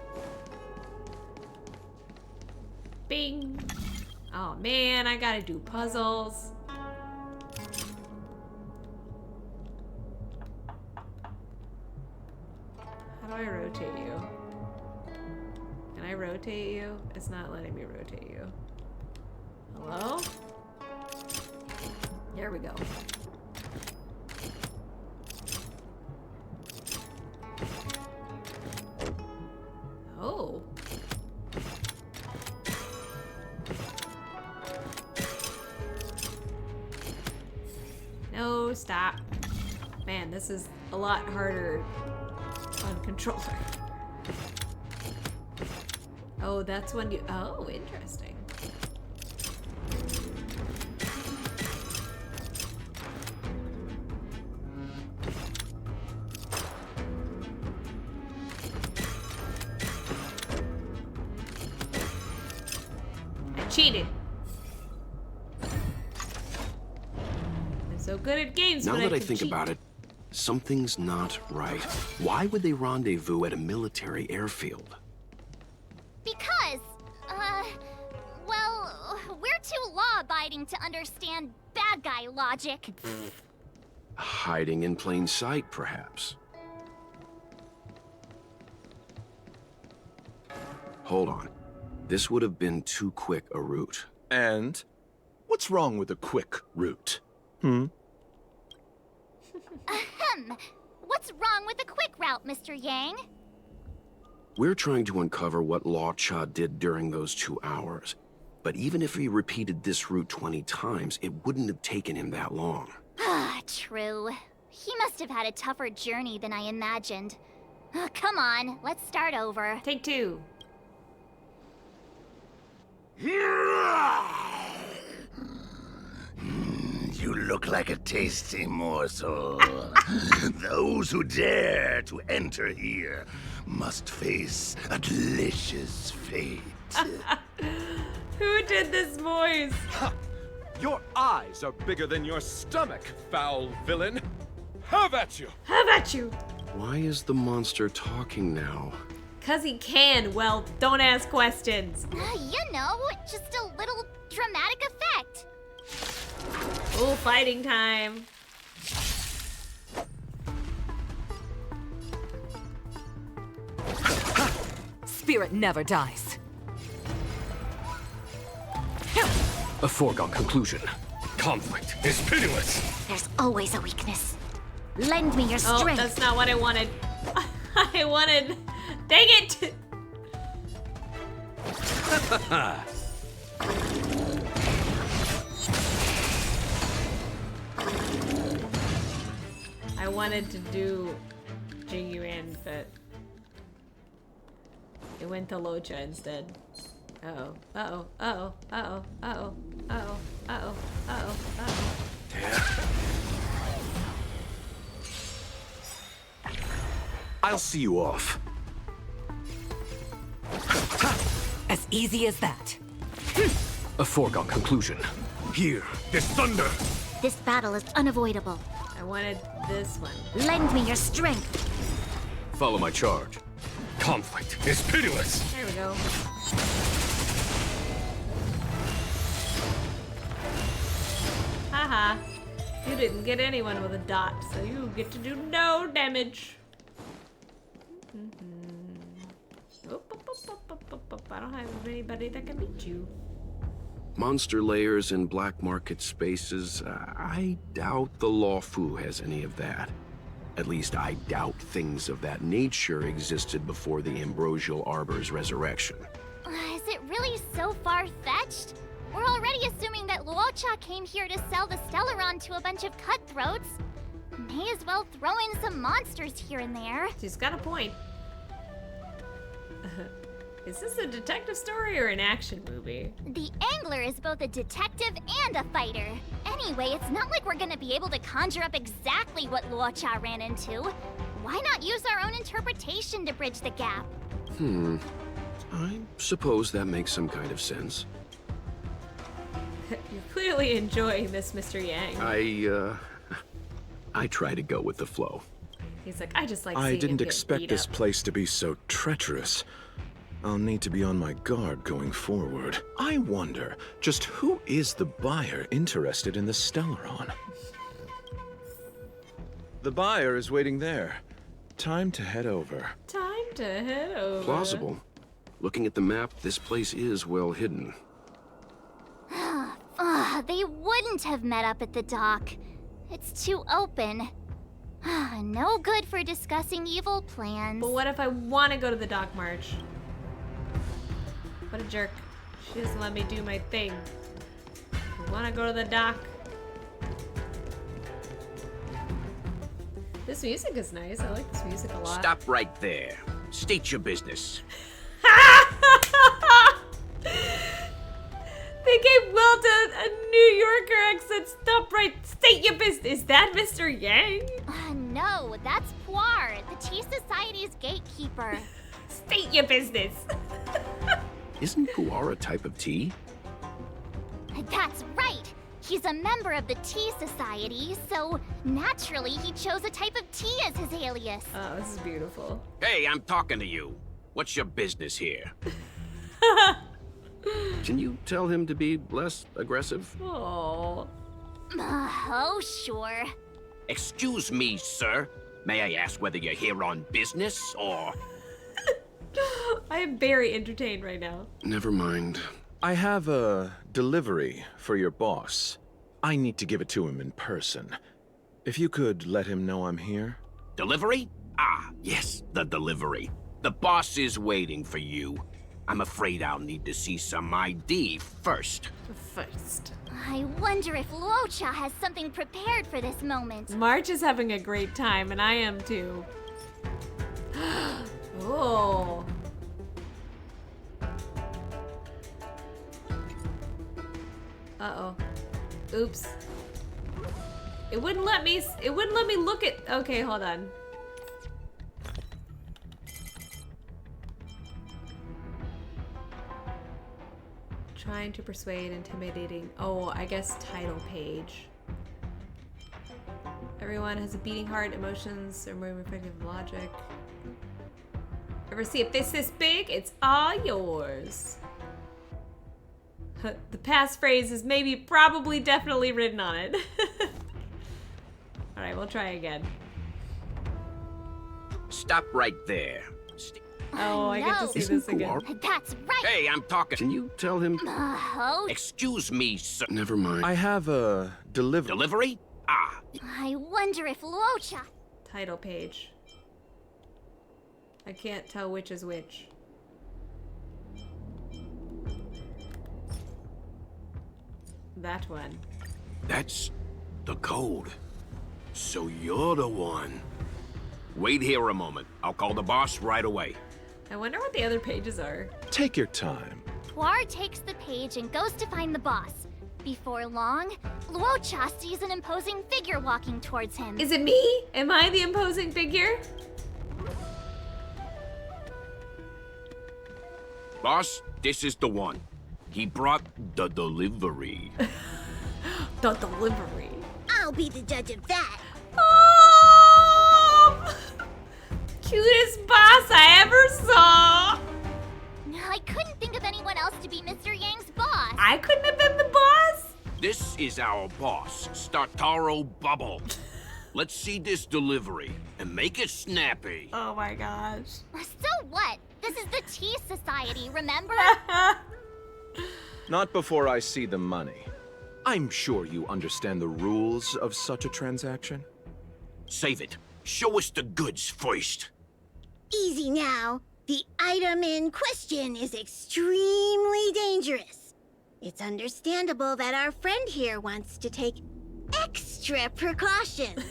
Bing. Oh man, I gotta do puzzles. How do I rotate you? Can I rotate you? It's not letting me rotate you. Hello? There we go. Oh. No, stop. Man, this is a lot harder on controller. Oh, that's when you... Oh, interesting. I cheated. I'm so good at games, Now but that I can think cheat. about it, something's not right. Why would they rendezvous at a military airfield? Because, well, we're too law-abiding to understand bad guy logic. Hiding in plain sight, perhaps. Hold on. This would have been too quick a route. And what's wrong with a quick route? Ahem. What's wrong with the quick route, Mr. Yang? We're trying to uncover what Loucha did during those 2 hours. But even if he repeated this route 20 times, it wouldn't have taken him that long. True. He must have had a tougher journey than I imagined. Come on, let's start over. Take two. You look like a tasty morsel. Those who dare to enter here must face a delicious fate. Who did this voice? Your eyes are bigger than your stomach, foul villain. Have at you! Have at you! Why is the monster talking now? 'Cause he can. Well, don't ask questions. You know, just a little dramatic effect. Oh, fighting time. Spirit never dies. A foregone conclusion. Conflict is pitiless. There's always a weakness. Lend me your Oh, strength. that's not what I wanted. I wanted... Dang it! I wanted to do Jiguan, but it went to Loucha instead. Uh-oh, uh-oh, uh-oh, uh-oh, uh-oh, uh-oh, uh-oh, uh-oh, uh-oh. I'll see you off. As easy as that. A foregone conclusion. Here, this thunder. This battle is unavoidable. I wanted this one. Lend me your strength. Follow my charge. Conflict is pitiless. There we go. Haha. You didn't get anyone with a dot, so you get to do no damage. I don't have anybody that can beat you. Monster layers in black market spaces, I doubt the Lawfu has any of that. At least I doubt things of that nature existed before the Ambrosial Arbor's resurrection. Is it really so far-fetched? We're already assuming that Loucha came here to sell the Stellaron to a bunch of cutthroats. May as well throw in some monsters here and there. She's got a point. Is this a detective story or an action movie? The Angler is both a detective and a fighter. Anyway, it's not like we're gonna be able to conjure up exactly what Loucha ran into. Why not use our own interpretation to bridge the gap? I suppose that makes some kind of sense. You're clearly enjoying this, Mr. Yang. I try to go with the flow. He's like, I just like seeing I him didn't get expect beat this up. place to be so treacherous. I'll need to be on my guard going forward. I wonder, just who is the buyer interested in the Stellaron? The buyer is waiting there. Time to head over. Time to head over. Plausible. Looking at the map, this place is well hidden. They wouldn't have met up at the dock. It's too open. No good for discussing evil plans. But what if I want to go to the dock march? What a jerk. She doesn't let me do my thing. I want to go to the dock. This music is nice. I like this music a lot. Stop right there. State your business. They gave Wilt a New Yorker accent. Stop right. State your business. Is that Mr. Yang? No, that's Puar, the Tea Society's gatekeeper. State your business. Isn't Puar a type of tea? That's right. He's a member of the Tea Society, so naturally he chose a type of tea as his alias. Oh, this is beautiful. Hey, I'm talking to you. What's your business here? Can you tell him to be less aggressive? Oh. Oh, sure. Excuse me, sir. May I ask whether you're here on business or... I am very entertained right now. Never mind. I have a delivery for your boss. I need to give it to him in person. If you could let him know I'm here. Delivery? Ah, yes, the delivery. The boss is waiting for you. I'm afraid I'll need to see some ID first. I wonder if Loucha has something prepared for this moment. March is having a great time, and I am too. Oh. Uh-oh. Oops. It wouldn't let me look at... Okay, hold on. Trying to persuade, intimidating. Oh, I guess title page. Everyone has a beating heart, emotions, or more effective logic. Ever see a fist this big? It's all yours. The passphrase is maybe, probably, definitely written on it. Alright, we'll try again. Stop right there. Oh, I get to see this again. That's right. Hey, I'm talking. Can you tell him? Oh. Excuse me, sir. Never mind. I have a delivery. Delivery? Ah. I wonder if Loucha... Title page. I can't tell which is which. That one. That's the code. So you're the one. Wait here a moment. I'll call the boss right away. I wonder what the other pages are. Take your time. Puar takes the page and goes to find the boss. Before long, Loucha sees an imposing figure walking towards him. Is it me? Am I the imposing figure? Boss, this is the one. He brought the delivery. The delivery. I'll be the judge of that. Oh! Cutest boss I ever saw! I couldn't think of anyone else to be Mr. Yang's boss. I couldn't have been the boss? This is our boss, Startaro Bubble. Let's see this delivery and make it snappy. Oh my gosh. So what? This is the Tea Society, remember? Not before I see the money. I'm sure you understand the rules of such a transaction. Save it. Show us the goods first. Easy now. The item in question is extremely dangerous. It's understandable that our friend here wants to take extra precautions.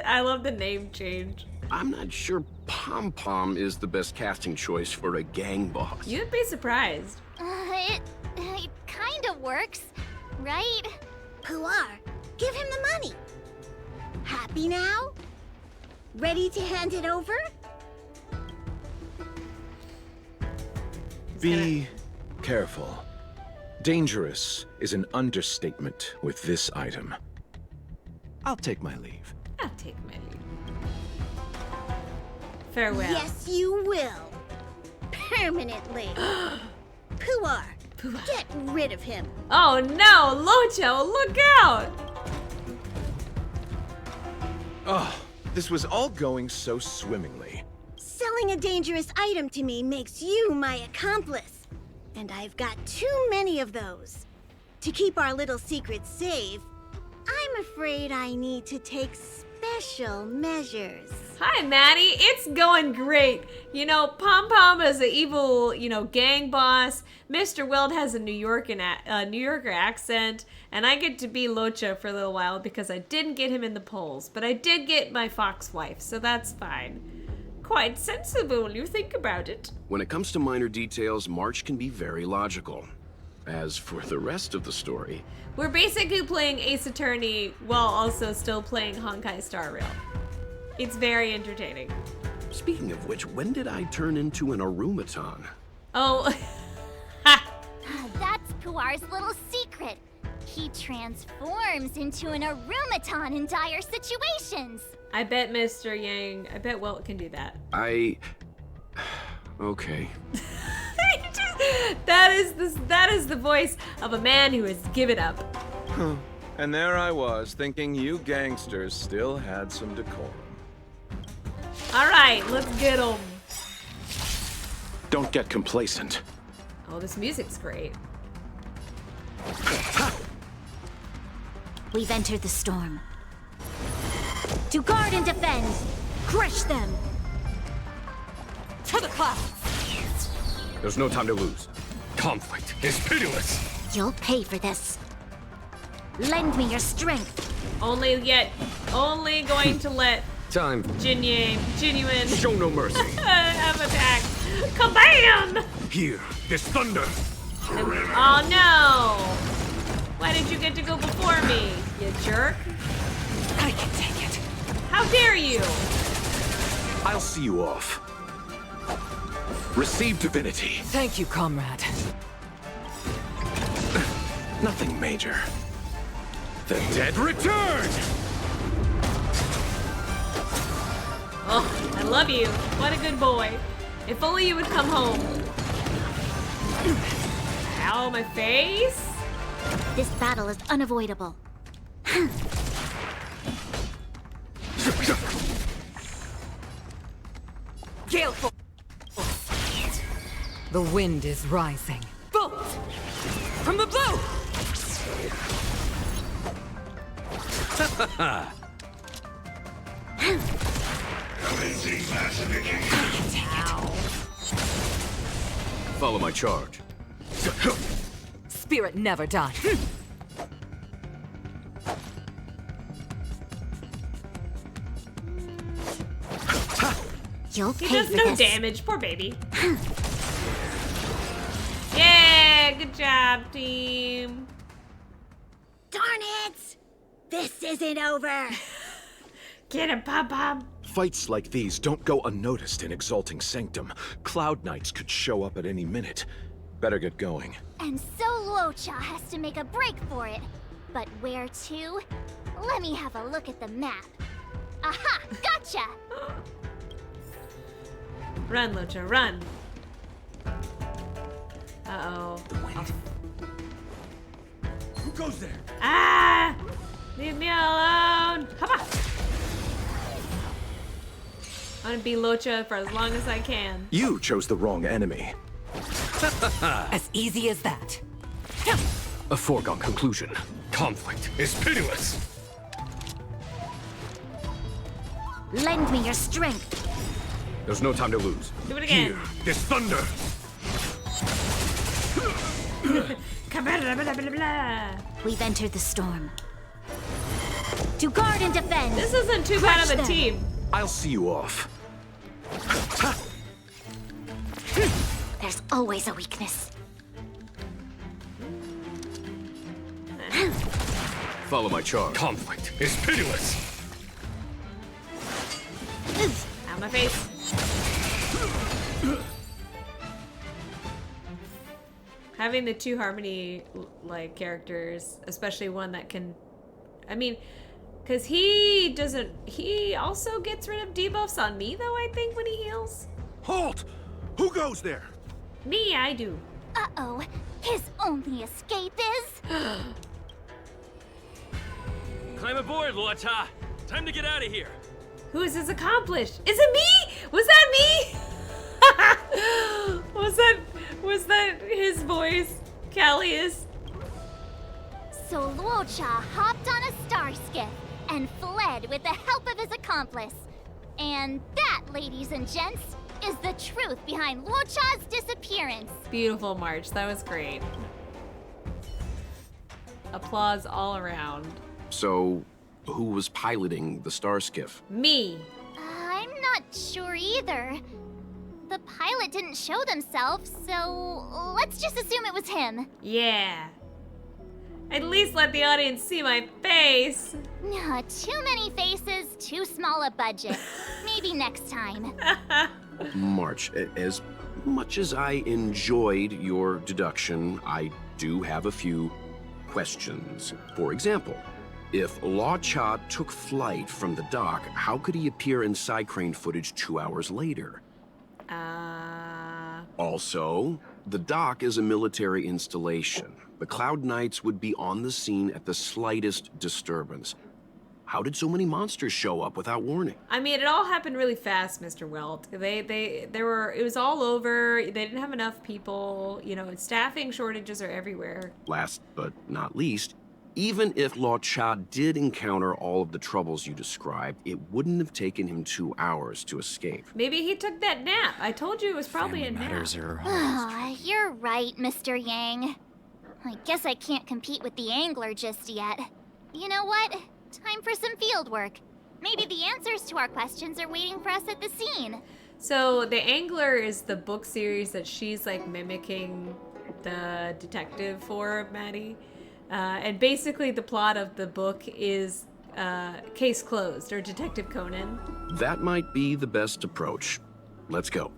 I love the name change. I'm not sure Pom Pom is the best casting choice for a gang boss. You'd be surprised. It kind of works, right? Puar, give him the money. Happy now? Ready to hand it over? Be careful. Dangerous is an understatement with this item. I'll take my leave. I'll take my leave. Farewell. Yes, you will. Permanently. Puar, get rid of him. Oh no, Loucha, look out! Oh, this was all going so swimmingly. Selling a dangerous item to me makes you my accomplice. And I've got too many of those. To keep our little secret safe, I'm afraid I need to take special measures. Hi, Maddie. It's going great. You know, Pom Pom is an evil, gang boss. Mr. Weld has a New Yorker accent, and I get to be Loucha for a little while because I didn't get him in the polls, but I did get my fox wife, so that's fine. Quite sensible when you think about it. When it comes to minor details, March can be very logical. As for the rest of the story... We're basically playing Ace Attorney while also still playing Honkai Star Rail. It's very entertaining. Speaking of which, when did I turn into an Arumaton? Oh. That's Puar's little secret. He transforms into an Arumaton in dire situations. I bet Mr. Yang, I bet Welt can do that. Okay. That is the voice of a man who has given up. And there I was, thinking you gangsters still had some decorum. All right, let's get 'em. Don't get complacent. Oh, this music's great. We've entered the storm. To guard and defend! Crush them! To the clouds! There's no time to lose. Conflict is pitiless. You'll pay for this. Lend me your strength. Only going to let Time. Genuine Show no mercy. have attack. Kabam! Hear this thunder. Oh no! Why did you get to go before me, you jerk? I can take it. How dare you? I'll see you off. Receive divinity. Thank you, comrade. Nothing major. The dead return! Oh, I love you. What a good boy. If only you would come home. Ow, my face! This battle is unavoidable. Gale force. The wind is rising. Bolt! From the blue! Follow my charge. Spirit never dies. You'll He pay does for no this. damage. Poor baby. Yeah, good job, team. Darn it! This isn't over. Get him, Pom-Pom. Fights like these don't go unnoticed in Exalting Sanctum. Cloud Knights could show up at any minute. Better get going. And so Loucha has to make a break for it. But where to? Let me have a look at the map. Aha! Gotcha! Run, Loucha, run. Uh-oh. Who goes there? Ah! Leave me alone. Hoppa! I'm gonna be Loucha for as long as I can. You chose the wrong enemy. As easy as that. A foregone conclusion. Conflict is pitiless. Lend me your strength. There's no time to lose. Do it again. Hear this thunder. We've entered the storm. To guard and defend. This isn't too bad of a team. I'll see you off. There's always a weakness. Follow my charge. Conflict is pitiless. Out my face. Having the two harmony like characters, especially one that can, I mean, because he also gets rid of debuffs on me though, I think, when he heals. Halt! Who goes there? Me, I do. Uh-oh. His only escape is... Climb aboard, Loucha. Time to get out of here. Who is this accomplished? Is it me? Was that me? was that his voice? Callius? So Loucha hopped on a star skiff and fled with the help of his accomplice. And that, ladies and gents, is the truth behind Loucha's disappearance. Beautiful, March. That was great. Applause all around. So, who was piloting the star skiff? Me. I'm not sure either. The pilot didn't show themselves, so let's just assume it was him. Yeah. At least let the audience see my face. Too many faces, too small a budget. Maybe next time. March, as much as I enjoyed your deduction, I do have a few questions. For example, if Loucha took flight from the dock, how could he appear in side crane footage 2 hours later? Also, the dock is a military installation. The Cloud Knights would be on the scene at the slightest disturbance. How did so many monsters show up without warning? I mean, it all happened really fast, Mr. Welt. It was all over. They didn't have enough people. You know, staffing shortages are everywhere. Last but not least, even if Loucha did encounter all of the troubles you described, it wouldn't have taken him 2 hours to escape. Maybe he took that nap. I told you it was probably a nap. You're right, Mr. Yang. I guess I can't compete with the angler just yet. You know what? Time for some field work. Maybe the answers to our questions are waiting for us at the scene. So the Angler is the book series that she's like mimicking the detective for, Maddie. And basically the plot of the book is Case Closed, or Detective Conan. That might be the best approach. Let's go.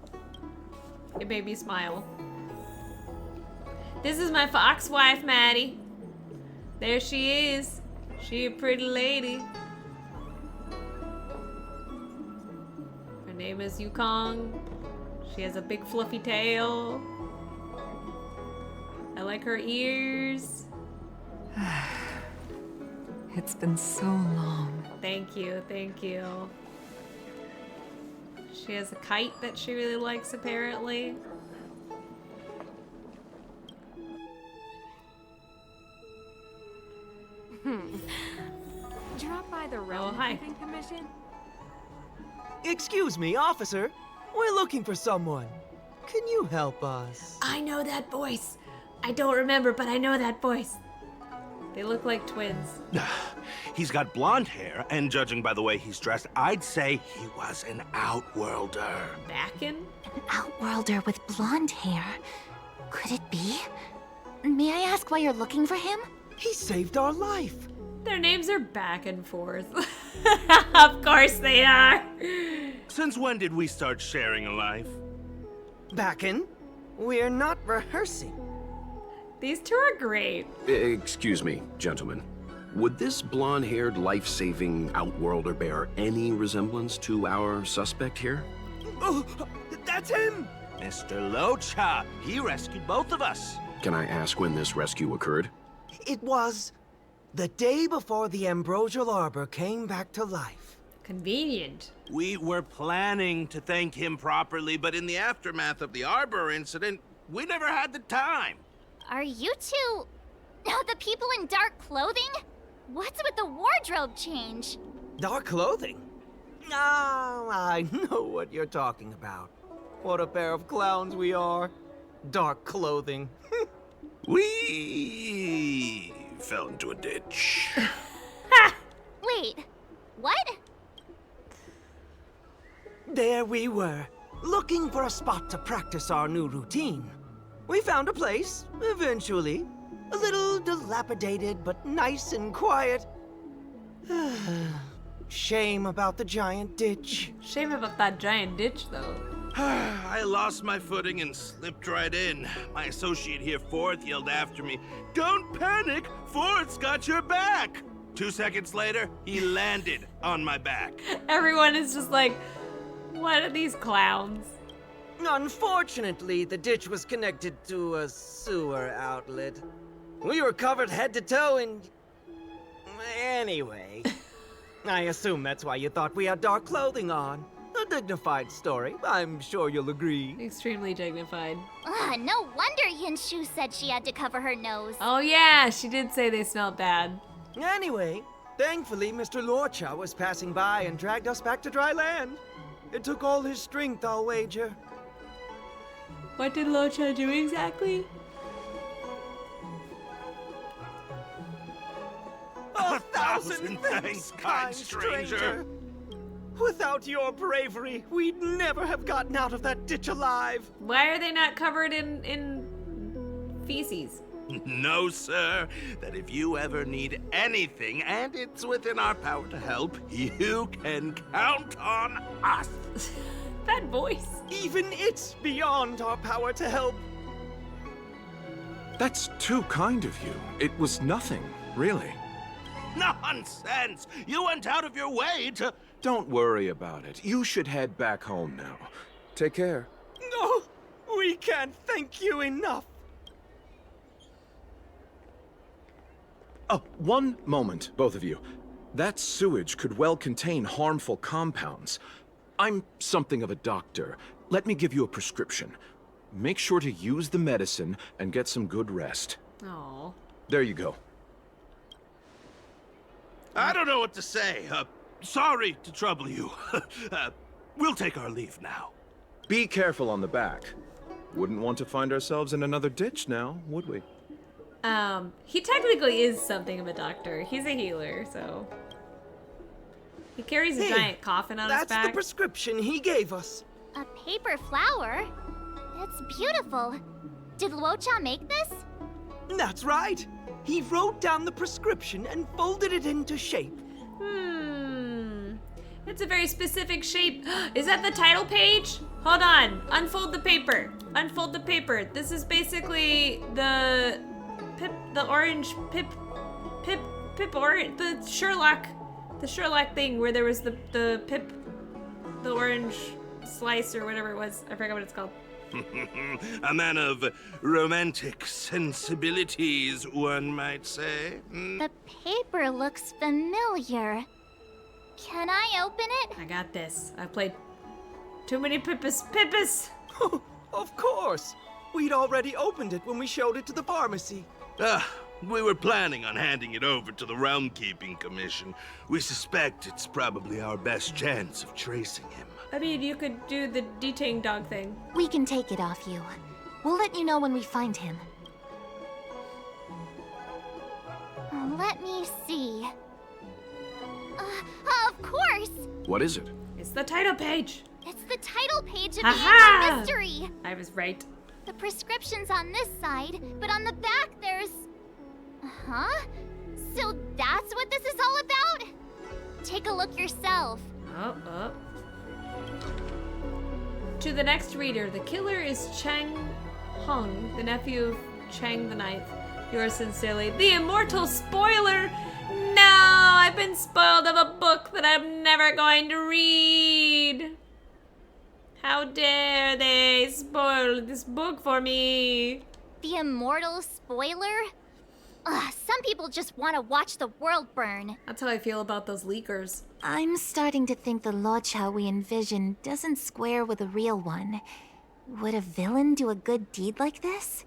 It made me smile. This is my fox wife, Maddie. There she is. She a pretty lady. Her name is Yukong. She has a big fluffy tail. I like her ears. It's been so long. Thank you, thank you. She has a kite that she really likes, apparently. Drop by the Realm Keeping Commission? Excuse me, officer. We're looking for someone. Can you help us? I know that voice. I don't remember, but I know that voice. They look like twins. He's got blonde hair, and judging by the way he's dressed, I'd say he was an outworlder. Backin? An outworlder with blonde hair. Could it be? May I ask why you're looking for him? He saved our life. Their names are back and forth. Of course they are. Since when did we start sharing a life? Backin, we're not rehearsing. These two are great. Excuse me, gentlemen. Would this blonde-haired, life-saving outworlder bear any resemblance to our suspect here? Oh, that's him! Mr. Loucha. He rescued both of us. Can I ask when this rescue occurred? It was the day before the Ambrosial Arbor came back to life. Convenient. We were planning to thank him properly, but in the aftermath of the Arbor incident, we never had the time. Are you two the people in dark clothing? What's with the wardrobe change? Dark clothing? Ah, I know what you're talking about. What a pair of clowns we are. Dark clothing. We fell into a ditch. Wait, what? There we were, looking for a spot to practice our new routine. We found a place, eventually. A little dilapidated, but nice and quiet. Shame about the giant ditch. Shame about that giant ditch, though. I lost my footing and slipped right in. My associate here, Fourth, yelled after me, "Don't panic! Fourth's got your back!" 2 seconds later, he landed on my back. Everyone is just like, what are these clowns? Unfortunately, the ditch was connected to a sewer outlet. We were covered head to toe in... Anyway, I assume that's why you thought we had dark clothing on. A dignified story, I'm sure you'll agree. Extremely dignified. No wonder Yinshu said she had to cover her nose. Oh yeah, she did say they smelled bad. Anyway, thankfully Mr. Loucha was passing by and dragged us back to dry land. It took all his strength, I'll wager. What did Loucha do exactly? 1,000 thanks, kind stranger. Without your bravery, we'd never have gotten out of that ditch alive. Why are they not covered in feces? No, sir. That if you ever need anything, and it's within our power to help, you can count on us. That voice. Even it's beyond our power to help. That's too kind of you. It was nothing, really. Nonsense! You went out of your way to... Don't worry about it. You should head back home now. Take care. No, we can't thank you enough. Oh, one moment, both of you. That sewage could well contain harmful compounds. I'm something of a doctor. Let me give you a prescription. Make sure to use the medicine and get some good rest. Oh. There you go. I don't know what to say. Sorry to trouble you. We'll take our leave now. Be careful on the back. Wouldn't want to find ourselves in another ditch now, would we? He technically is something of a doctor. He's a healer, so... He carries a giant coffin on his back. That's the prescription he gave us. A paper flower? It's beautiful. Did Loucha make this? That's right. He wrote down the prescription and folded it into shape. It's a very specific shape. Is that the title page? Hold on. Unfold the paper. Unfold the paper. This is basically the orange orange, the Sherlock thing where there was the orange slice or whatever it was. I forgot what it's called. A man of romantic sensibilities, one might say. The paper looks familiar. Can I open it? I got this. I've played too many Pippus. Of course! We'd already opened it when we showed it to the pharmacy. We were planning on handing it over to the Realm Keeping Commission. We suspect it's probably our best chance of tracing him. I mean, you could do the detained dog thing. We can take it off you. We'll let you know when we find him. Let me see. Of course! What is it? It's the title page. It's the title page of Aha! the Angler Mystery. I was right. The prescription's on this side, but on the back there's... Huh? So that's what this is all about? Take a look yourself. Oh. To the next reader, the killer is Chang Hung, the nephew of Chang the Ninth. Yours sincerely, the immortal spoiler. No, I've been spoiled of a book that I'm never going to read. How dare they spoil this book for me? The immortal spoiler? Some people just want to watch the world burn. That's how I feel about those leakers. I'm starting to think the Loucha we envision doesn't square with a real one. Would a villain do a good deed like this?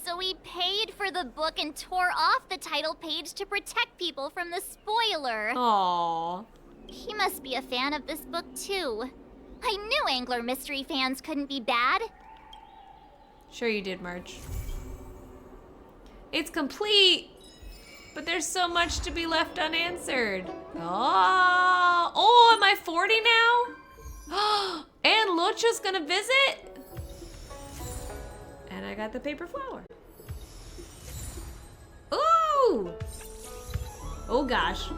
So he paid for the book and tore off the title page to protect people from the spoiler. Aww. He must be a fan of this book too. I knew Angler Mystery fans couldn't be bad. Sure you did, March. It's complete, but there's so much to be left unanswered. Oh, am I 40 now? And Loucha's gonna visit? And I got the paper flower. Ooh! Oh gosh.